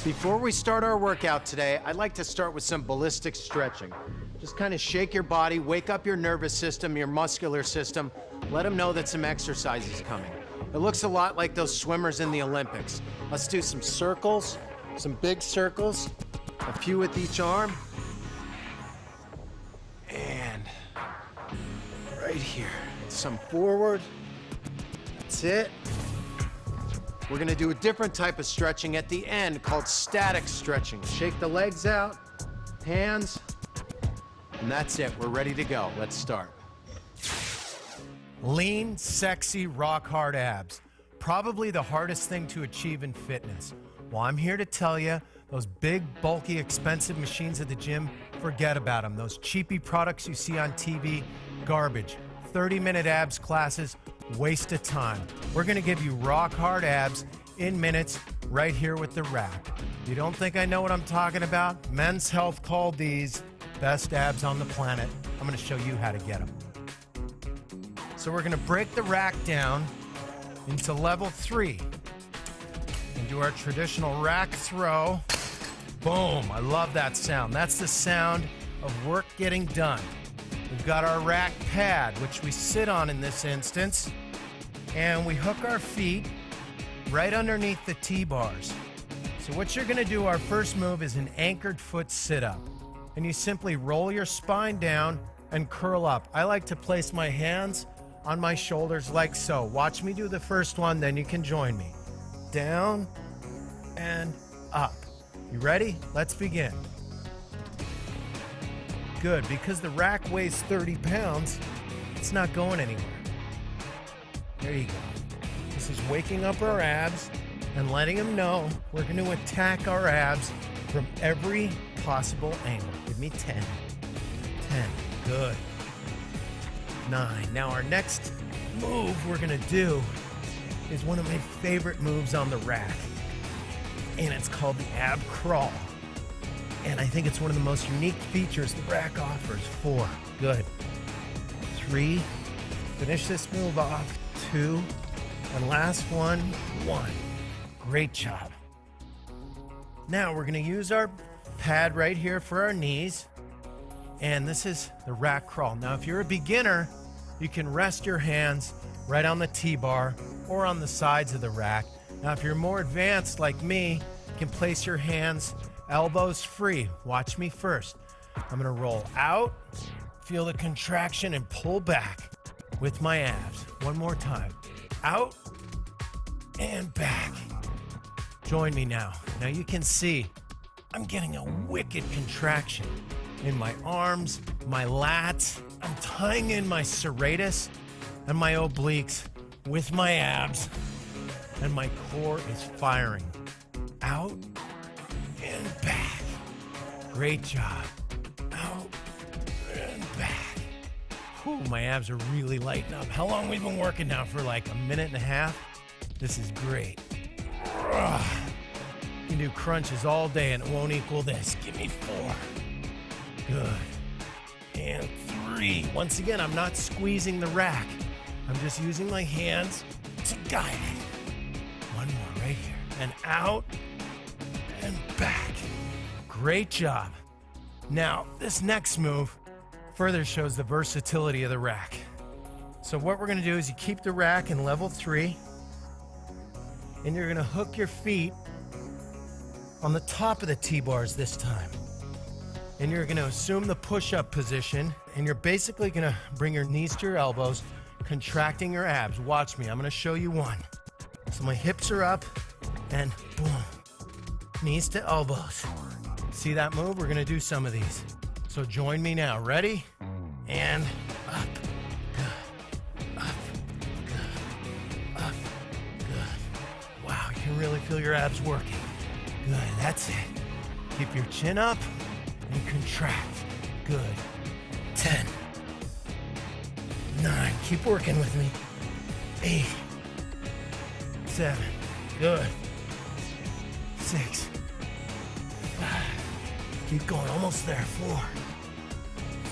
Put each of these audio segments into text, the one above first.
Before we start our workout today, I'd like to start with some ballistic stretching. Just kind of shake your body, wake up your nervous system, your muscular system, let them know that some exercise is coming. It looks a lot like those swimmers in the Olympics. Let's do some circles, some big circles, a few with each arm. And right here, some forward. That's it. We're gonna do a different type of stretching at the end called static stretching. Shake the legs out, hands, and that's it. We're ready to go. Let's start. Lean, sexy, rock hard abs. Probably the hardest thing to achieve in fitness. Well, I'm here to tell you, those big, bulky, expensive machines at the gym, forget about them. Those cheapy products you see on TV, garbage. 30-minute abs classes, waste of time. We're gonna give you rock hard abs in minutes right here with the rack. You don't think I know what I'm talking about? Men's Health called these best abs on the planet. I'm gonna show you how to get them. So we're gonna break the rack down into level 3 and do our traditional rack throw. Boom, I love that sound. That's the sound of work getting done. We've got our rack pad, which we sit on in this instance, and we hook our feet right underneath the T-bars. So what you're gonna do, our first move is an anchored foot sit-up. And you simply roll your spine down and curl up. I like to place my hands on my shoulders like so. Watch me do the first one, then you can join me. Down and up. You ready? Let's begin. Good, because the rack weighs 30 pounds, it's not going anywhere. There you go. This is waking up our abs and letting them know we're going to attack our abs from every possible angle. Give me 10. 10. Good. 9. Now our next move we're going to do is one of my favorite moves on the rack. And it's called the ab crawl. And I think it's one of the most unique features the rack offers. 4. Good. 3. Finish this move off. 2. And last one. 1. Great job. Now we're going to use our pad right here for our knees. And this is the rack crawl. Now, if you're a beginner, you can rest your hands right on the T-bar or on the sides of the rack. Now, if you're more advanced like me, you can place your hands elbows free. Watch me first. I'm gonna roll out, feel the contraction, and pull back with my abs. One more time. Out and back. Join me now. Now you can see I'm getting a wicked contraction in my arms, my lats. I'm tying in my serratus and my obliques with my abs, and my core is firing. Out and back. Great job. Out and back. Whew, my abs are really lighting up. How long we've been working now? For like a minute and a half? This is great. Ugh. You can do crunches all day and it won't equal this. Give me 4. Good. And 3. Once again, I'm not squeezing the rack. I'm just using my hands to guide it. One more right here. And out and back. Great job. Now, this next move further shows the versatility of the rack. So what we're gonna do is you keep the rack in level 3, and you're gonna hook your feet on the top of the T-bars this time. And you're gonna assume the push-up position, and you're basically gonna bring your knees to your elbows, contracting your abs. Watch me, I'm gonna show you one. So my hips are up, and boom. Knees to elbows. See that move? We're gonna do some of these. So join me now. Ready? And up. Good. Up. Good. Up. Good. Wow, you can really feel your abs working. Good, that's it. Keep your chin up and contract. Good. 10. 9. Keep working with me. 8. 7. Good. 6. 5. Keep going. Almost there. 4.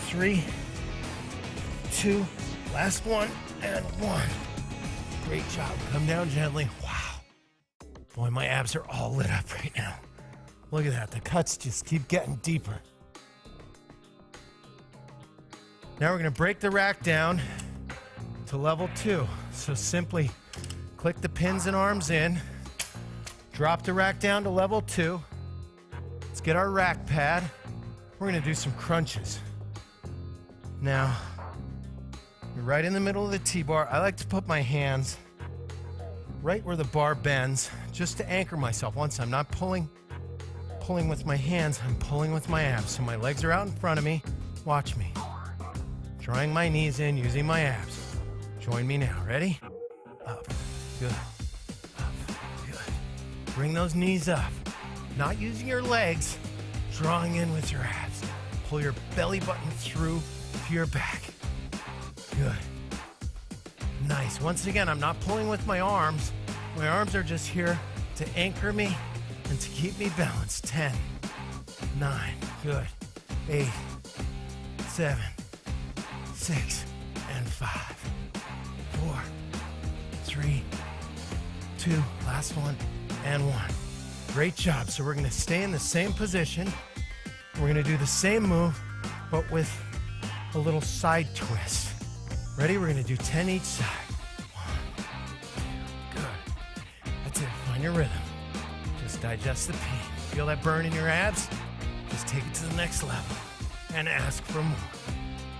3. 2. Last one. And 1. Great job. Come down gently. Wow. Boy, my abs are all lit up right now. Look at that, the cuts just keep getting deeper. Now we're gonna break the rack down to level 2. So simply click the pins and arms in, drop the rack down to level 2. Let's get our rack pad. We're gonna do some crunches. Now, you're right in the middle of the T-bar. I like to put my hands right where the bar bends, just to anchor myself. Once I'm not pulling with my hands, I'm pulling with my abs. So my legs are out in front of me. Watch me. Drawing my knees in, using my abs. Join me now. Ready? Up. Good. Up. Good. Bring those knees up. Not using your legs, drawing in with your abs. Pull your belly button through to your back. Good. Nice. Once again, I'm not pulling with my arms. My arms are just here to anchor me and to keep me balanced. 10, 9, good. 8, 7, 6, and 5, 4, 3, 2, last one, and 1. Great job. So we're gonna stay in the same position. We're gonna do the same move, but with a little side twist. Ready? We're gonna do 10 each side. 1, 2, good. That's it, find your rhythm. Just digest the pain. Feel that burn in your abs? Just take it to the next level and ask for more.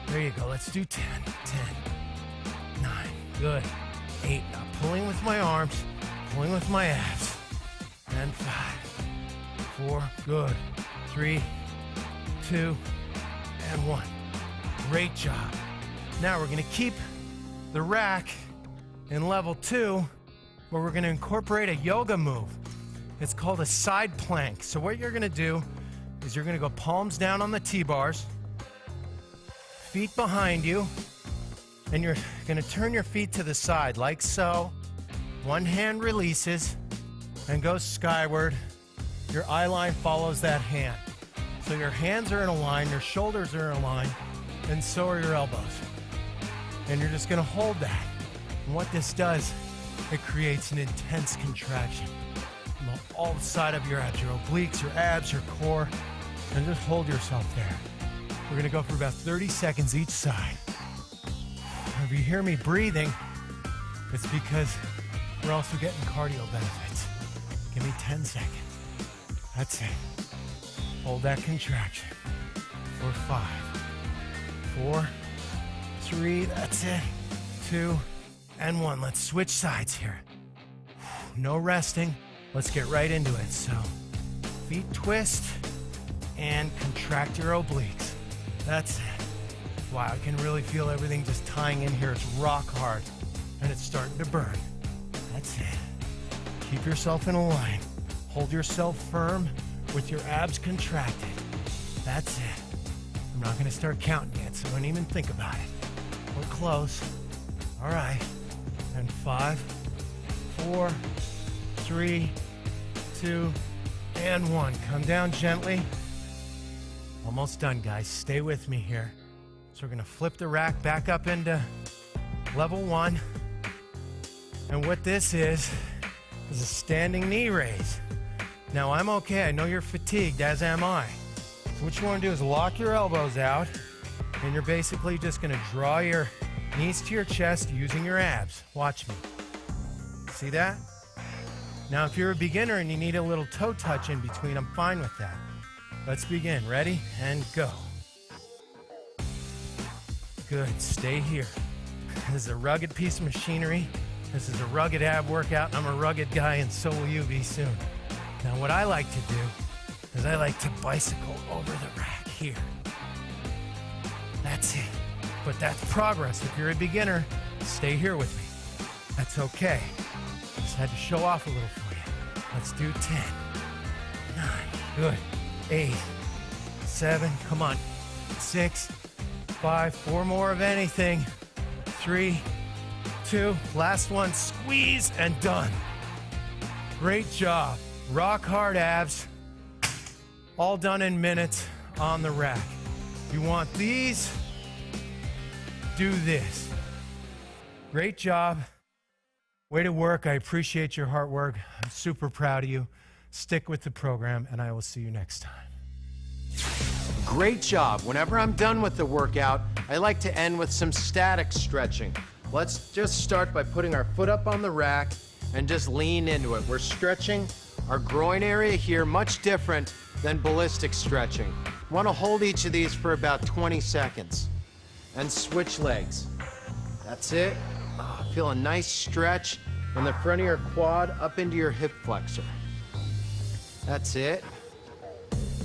There you go, let's do 10, 9, good. 8, now pulling with my arms, pulling with my abs. And 5, 4, good. 3, 2, and 1. Great job. Now we're gonna keep the rack in level 2, where we're gonna incorporate a yoga move. It's called a side plank. So what you're gonna do is you're gonna go palms down on the T-bars, feet behind you, and you're gonna turn your feet to the side like so. One hand releases and goes skyward. Your eye line follows that hand. So your hands are in a line, your shoulders are in a line, and so are your elbows. And you're just gonna hold that. And what this does, it creates an intense contraction on all side of your abs, your obliques, your abs, your core, and just hold yourself there. We're gonna go for about 30 seconds each side. If you hear me breathing, it's because we're also getting cardio benefits. Give me 10 seconds. That's it. Hold that contraction for 5, 4, 3, that's it, 2, and 1. Let's switch sides here. No resting. Let's get right into it. So, feet twist and contract your obliques. That's it. Wow, I can really feel everything just tying in here. It's rock hard, and it's starting to burn. That's it. Keep yourself in a line. Hold yourself firm with your abs contracted. That's it. I'm not gonna start counting yet, so don't even think about it. We're close. All right. And 5, 4, 3, 2, and 1. Come down gently. Almost done, guys. Stay with me here. So we're gonna flip the rack back up into level 1. And what this is a standing knee raise. Now I'm okay, I know you're fatigued, as am I. So what you wanna do is lock your elbows out, and you're basically just gonna draw your knees to your chest using your abs. Watch me. See that? Now if you're a beginner and you need a little toe touch in between, I'm fine with that. Let's begin. Ready? And go. Good. Stay here. This is a rugged piece of machinery. This is a rugged ab workout. I'm a rugged guy, and so will you be soon. Now, what I like to do is I like to bicycle over the rack here. That's it. But that's progress. If you're a beginner, stay here with me. That's okay. Just had to show off a little for you. Let's do 10, 9, good, 8, 7, come on, 6, 5, 4 more of anything, 3, 2, last one, squeeze, and done. Great job. Rock hard abs, all done in minutes on the rack. You want these? Do this. Great job. Way to work. I appreciate your hard work. I'm super proud of you. Stick with the program, and I will see you next time. Great job. Whenever I'm done with the workout, I like to end with some static stretching. Let's just start by putting our foot up on the rack and just lean into it. We're stretching our groin area here, much different than ballistic stretching. You want to hold each of these for about 20 seconds and switch legs. That's it. Oh, feel a nice stretch in the front of your quad up into your hip flexor. That's it.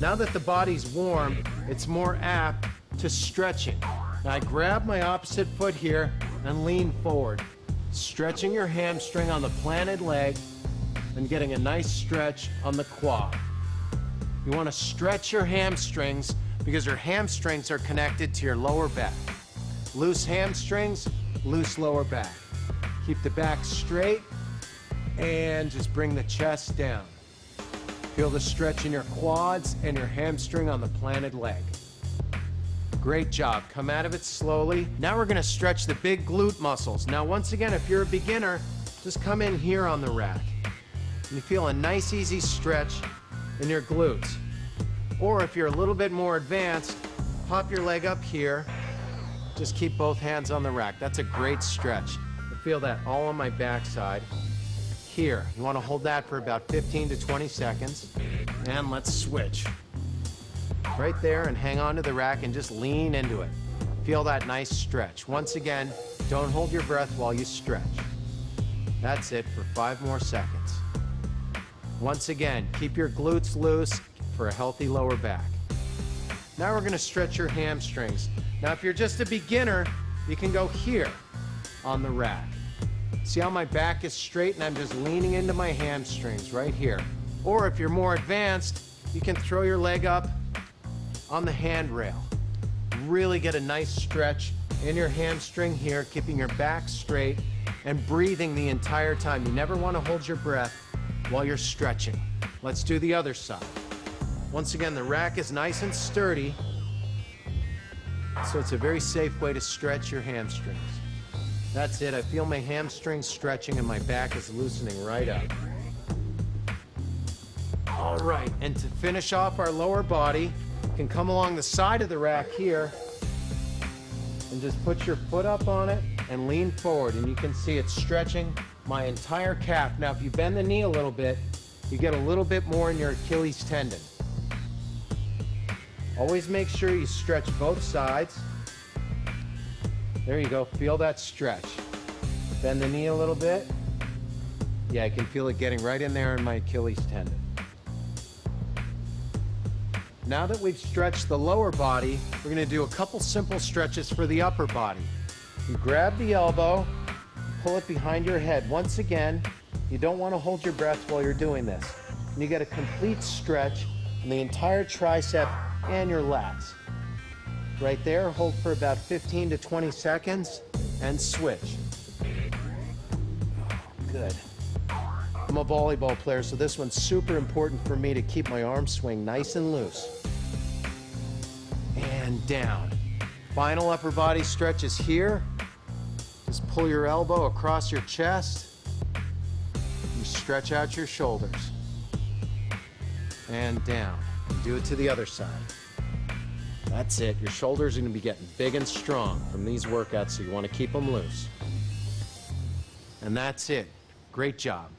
Now that the body's warm, it's more apt to stretching. Now I grab my opposite foot here and lean forward, stretching your hamstring on the planted leg and getting a nice stretch on the quad. You want to stretch your hamstrings because your hamstrings are connected to your lower back. Loose hamstrings, loose lower back. Keep the back straight and just bring the chest down. Feel the stretch in your quads and your hamstring on the planted leg. Great job. Come out of it slowly. Now we're going to stretch the big glute muscles. Now, once again, if you're a beginner, just come in here on the rack. You feel a nice, easy stretch in your glutes. Or if you're a little bit more advanced, pop your leg up here. Just keep both hands on the rack. That's a great stretch. I feel that all on my backside. Here, you want to hold that for about 15 to 20 seconds. And let's switch. Right there, and hang on to the rack and just lean into it. Feel that nice stretch. Once again, don't hold your breath while you stretch. That's it for 5 more seconds. Once again, keep your glutes loose for a healthy lower back. Now we're going to stretch your hamstrings. Now if you're just a beginner, you can go here on the rack. See how my back is straight and I'm just leaning into my hamstrings right here. Or if you're more advanced, you can throw your leg up on the handrail. Really get a nice stretch in your hamstring here, keeping your back straight and breathing the entire time. You never want to hold your breath while you're stretching. Let's do the other side. Once again, the rack is nice and sturdy, so it's a very safe way to stretch your hamstrings. That's it. I feel my hamstrings stretching and my back is loosening right up. All right, and to finish off our lower body, you can come along the side of the rack here and just put your foot up on it and lean forward, and you can see it's stretching my entire calf. Now, if you bend the knee a little bit, you get a little bit more in your Achilles tendon. Always make sure you stretch both sides. There you go, feel that stretch. Bend the knee a little bit. Yeah, I can feel it getting right in there in my Achilles tendon. Now that we've stretched the lower body, we're gonna do a couple simple stretches for the upper body. You grab the elbow, pull it behind your head. Once again, you don't wanna hold your breath while you're doing this. And you get a complete stretch in the entire tricep and your lats. Right there, hold for about 15 to 20 seconds and switch. Good. I'm a volleyball player, so this one's super important for me to keep my arm swing nice and loose. And down. Final upper body stretch is here. Just pull your elbow across your chest. You stretch out your shoulders. And down. Do it to the other side. That's it. Your shoulders are going to be getting big and strong from these workouts, so you want to keep them loose. And that's it. Great job.